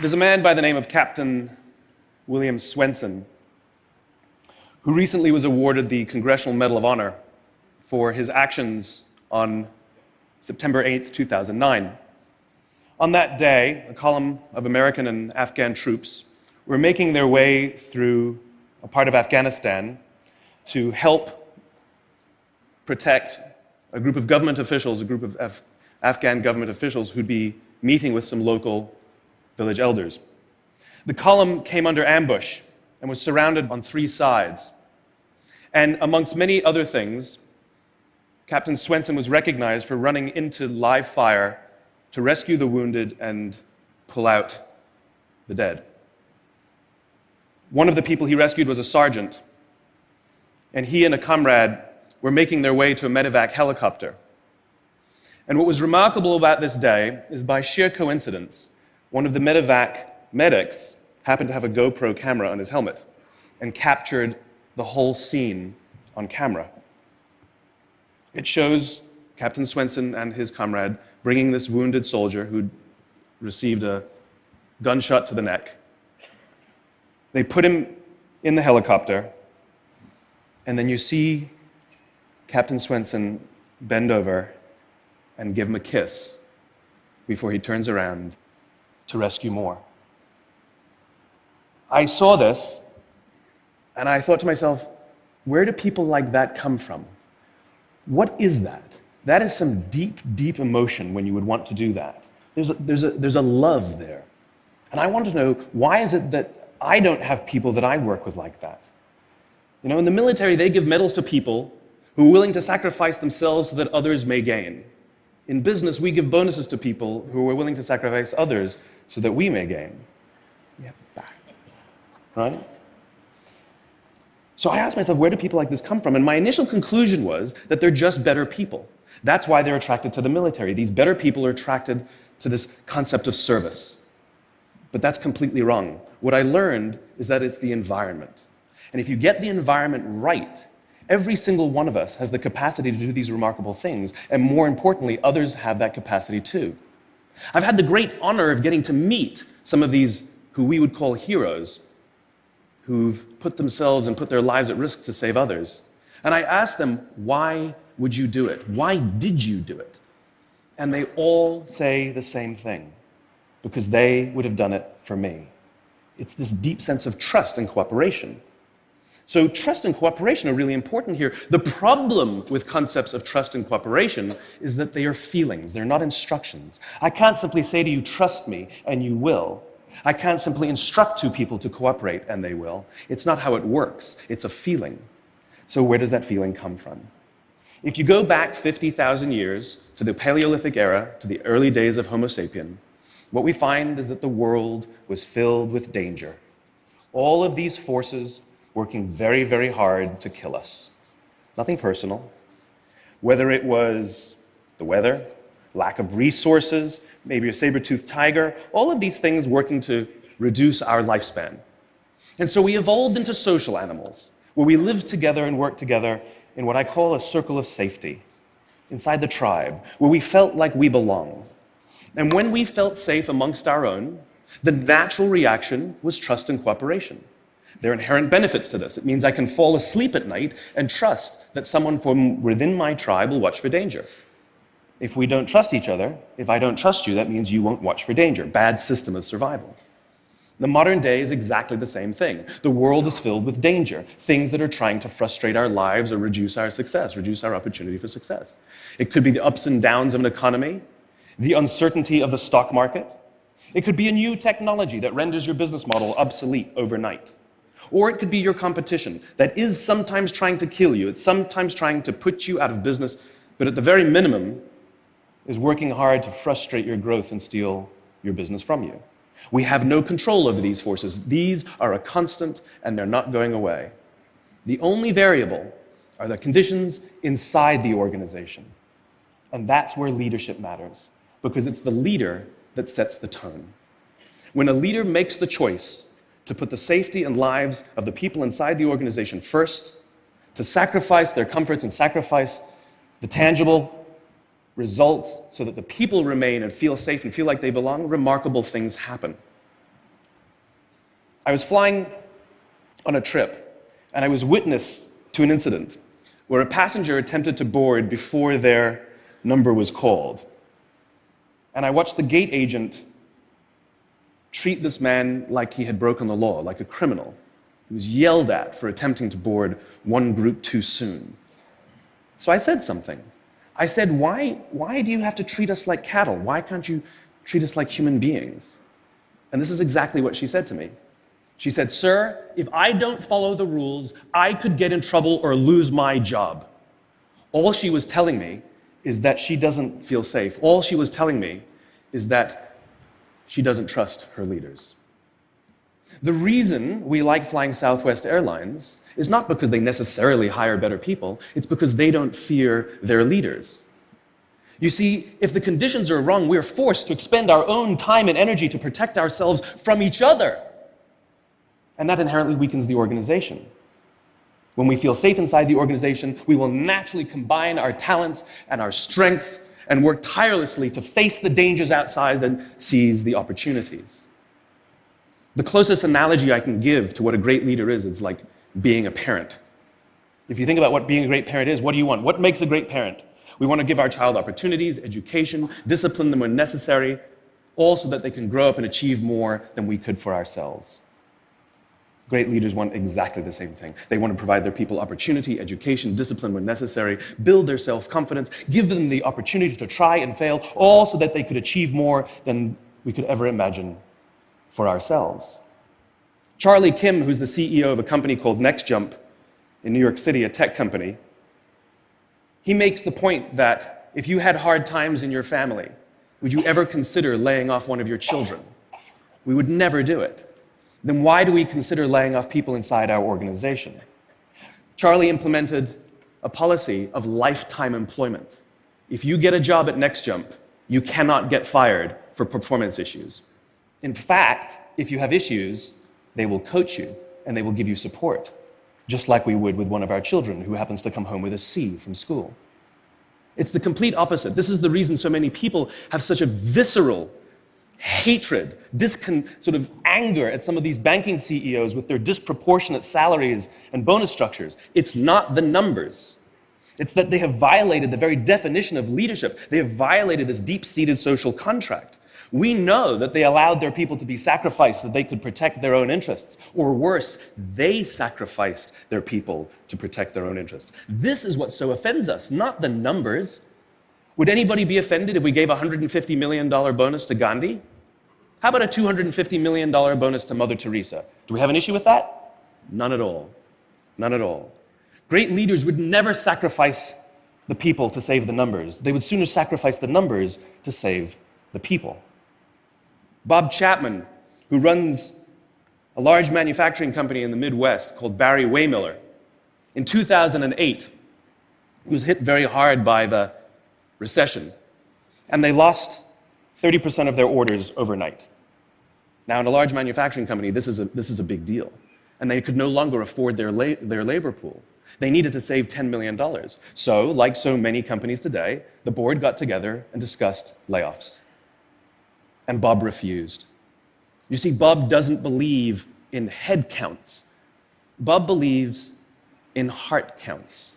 There's a man by the name of Captain William Swenson who recently was awarded the Congressional Medal of Honor for his actions on September 8th, 2009. On that day, a column of American and Afghan troops were making their way through a part of Afghanistan to help protect a group of government officials, a group of Afghan government officials who'd be meeting with some local village elders. The column came under ambush and was surrounded on three sides. And amongst many other things, Captain Swenson was recognized for running into live fire to rescue the wounded and pull out the dead. One of the people he rescued was a sergeant, and he and a comrade were making their way to a medevac helicopter. And what was remarkable about this day is, by sheer coincidence, one of the medevac medics happened to have a GoPro camera on his helmet and captured the whole scene on camera. It shows Captain Swenson and his comrade bringing this wounded soldier who'd received a gunshot to the neck. They put him in the helicopter, and then you see Captain Swenson bend over and give him a kiss before he turns around to rescue more. I saw this, and I thought to myself, where do people like that come from? What is that? That is some deep, deep emotion when you would want to do that. There's a love there. And I want to know, why is it that I don't have people that I work with like that? You know, in the military, they give medals to people who are willing to sacrifice themselves so that others may gain. In business, we give bonuses to people who are willing to sacrifice others so that we may gain. We have that, right? So I asked myself, where do people like this come from? And my initial conclusion was that they're just better people. That's why they're attracted to the military. These better people are attracted to this concept of service. But that's completely wrong. What I learned is that it's the environment. And if you get the environment right, every single one of us has the capacity to do these remarkable things, and more importantly, others have that capacity too. I've had the great honor of getting to meet some of these who we would call heroes, who've put themselves and put their lives at risk to save others. And I asked them, why would you do it? Why did you do it? And they all say the same thing, because they would have done it for me. It's this deep sense of trust and cooperation. So trust and cooperation are really important here. The problem with concepts of trust and cooperation is that they are feelings, they're not instructions. I can't simply say to you, trust me, and you will. I can't simply instruct two people to cooperate, and they will. It's not how it works, it's a feeling. So where does that feeling come from? If you go back 50,000 years to the Paleolithic era, to the early days of Homo sapien, what we find is that the world was filled with danger. All of these forces working very, very hard to kill us. Nothing personal. Whether it was the weather, lack of resources, maybe a saber-toothed tiger, all of these things working to reduce our lifespan. And so we evolved into social animals, where we lived together and worked together in what I call a circle of safety, inside the tribe, where we felt like we belonged. And when we felt safe amongst our own, the natural reaction was trust and cooperation. There are inherent benefits to this. It means I can fall asleep at night and trust that someone from within my tribe will watch for danger. If we don't trust each other, if I don't trust you, that means you won't watch for danger. Bad system of survival. The modern day is exactly the same thing. The world is filled with danger, things that are trying to frustrate our lives or reduce our success, reduce our opportunity for success. It could be the ups and downs of an economy, the uncertainty of the stock market. It could be a new technology that renders your business model obsolete overnight. Or it could be your competition that is sometimes trying to kill you, it's sometimes trying to put you out of business, but at the very minimum is working hard to frustrate your growth and steal your business from you. We have no control over these forces. These are a constant, and they're not going away. The only variable are the conditions inside the organization. And that's where leadership matters, because it's the leader that sets the tone. When a leader makes the choice to put the safety and lives of the people inside the organization first, to sacrifice their comforts and sacrifice the tangible results so that the people remain and feel safe and feel like they belong, remarkable things happen. I was flying on a trip, and I was witness to an incident where a passenger attempted to board before their number was called. And I watched the gate agent treat this man like he had broken the law, like a criminal. He was yelled at for attempting to board one group too soon. So I said something. I said, why do you have to treat us like cattle? Why can't you treat us like human beings? And this is exactly what she said to me. She said, "Sir, if I don't follow the rules, I could get in trouble or lose my job." All she was telling me is that she doesn't feel safe. All she was telling me is that she doesn't trust her leaders. The reason we like flying Southwest Airlines is not because they necessarily hire better people, it's because they don't fear their leaders. You see, if the conditions are wrong, we're forced to expend our own time and energy to protect ourselves from each other. And that inherently weakens the organization. When we feel safe inside the organization, we will naturally combine our talents and our strengths and work tirelessly to face the dangers outside and seize the opportunities. The closest analogy I can give to what a great leader is like being a parent. If you think about what being a great parent is, what do you want? What makes a great parent? We want to give our child opportunities, education, discipline them when necessary, all so that they can grow up and achieve more than we could for ourselves. Great leaders want exactly the same thing. They want to provide their people opportunity, education, discipline when necessary, build their self-confidence, give them the opportunity to try and fail, all so that they could achieve more than we could ever imagine for ourselves. Charlie Kim, who's the CEO of a company called NextJump in New York City, a tech company, he makes the point that if you had hard times in your family, would you ever consider laying off one of your children? We would never do it. Then why do we consider laying off people inside our organization? Charlie implemented a policy of lifetime employment. If you get a job at NextJump, you cannot get fired for performance issues. In fact, if you have issues, they will coach you and they will give you support, just like we would with one of our children who happens to come home with a C from school. It's the complete opposite. This is the reason so many people have such a visceral hatred, sort of anger at some of these banking CEOs with their disproportionate salaries and bonus structures. It's not the numbers. It's that they have violated the very definition of leadership. They have violated this deep-seated social contract. We know that they allowed their people to be sacrificed so that they could protect their own interests. Or worse, they sacrificed their people to protect their own interests. This is what so offends us, not the numbers. Would anybody be offended if we gave a $150 million bonus to Gandhi? How about a $250 million bonus to Mother Teresa? Do we have an issue with that? None at all. None at all. Great leaders would never sacrifice the people to save the numbers. They would sooner sacrifice the numbers to save the people. Bob Chapman, who runs a large manufacturing company in the Midwest called Barry Waymiller, in 2008, was hit very hard by the recession, and they lost 30% of their orders overnight. Now, in a large manufacturing company, this is a big deal, and they could no longer afford their labor pool. They needed to save $10 million. So, like so many companies today, the board got together and discussed layoffs. And Bob refused. You see, Bob doesn't believe in head counts. Bob believes in heart counts.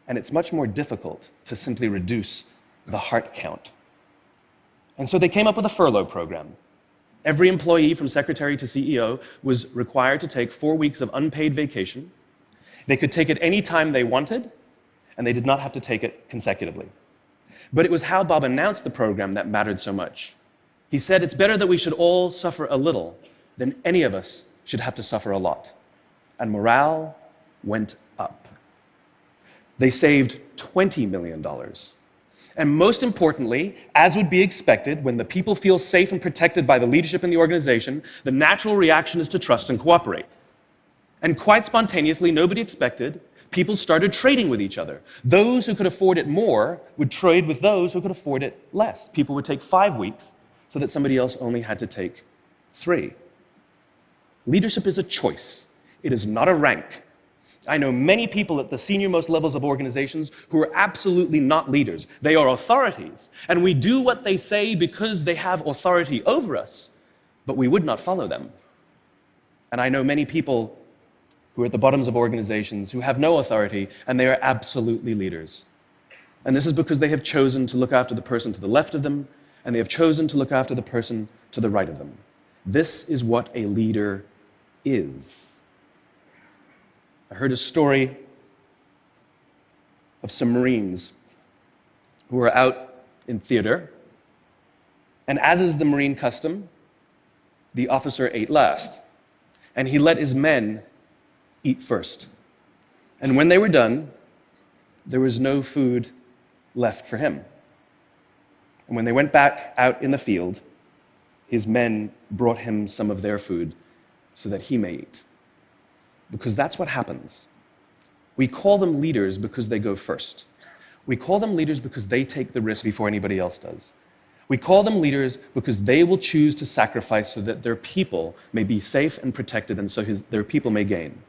And it's much more difficult to simply reduce the heart count. And so they came up with a furlough program. Every employee from secretary to CEO was required to take 4 weeks of unpaid vacation. They could take it any time they wanted, and they did not have to take it consecutively. But it was how Bob announced the program that mattered so much. He said, "It's better that we should all suffer a little than any of us should have to suffer a lot." And morale went up. They saved $20 million. And most importantly, as would be expected, when the people feel safe and protected by the leadership in the organization, the natural reaction is to trust and cooperate. And quite spontaneously, nobody expected, people started trading with each other. Those who could afford it more would trade with those who could afford it less. People would take 5 weeks so that somebody else only had to take 3. Leadership is a choice. It is not a rank. I know many people at the senior-most levels of organizations who are absolutely not leaders. They are authorities, and we do what they say because they have authority over us, but we would not follow them. And I know many people who are at the bottoms of organizations who have no authority, and they are absolutely leaders. And this is because they have chosen to look after the person to the left of them, and they have chosen to look after the person to the right of them. This is what a leader is. I heard a story of some Marines who were out in theater, and as is the Marine custom, the officer ate last, and he let his men eat first. And when they were done, there was no food left for him. And when they went back out in the field, his men brought him some of their food so that he may eat. Because that's what happens. We call them leaders because they go first. We call them leaders because they take the risk before anybody else does. We call them leaders because they will choose to sacrifice so that their people may be safe and protected, and so their people may gain.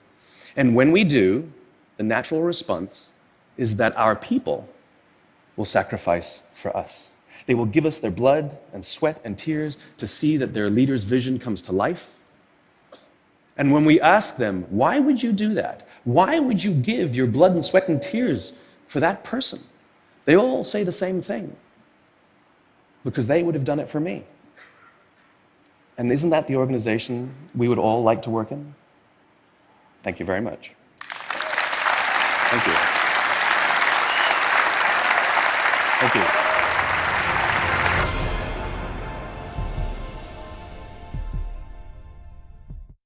And when we do, the natural response is that our people will sacrifice for us. They will give us their blood and sweat and tears to see that their leader's vision comes to life. And when we ask them, why would you do that? Why would you give your blood and sweat and tears for that person? They all say the same thing. Because they would have done it for me. And isn't that the organization we would all like to work in? Thank you very much. Thank you. Thank you.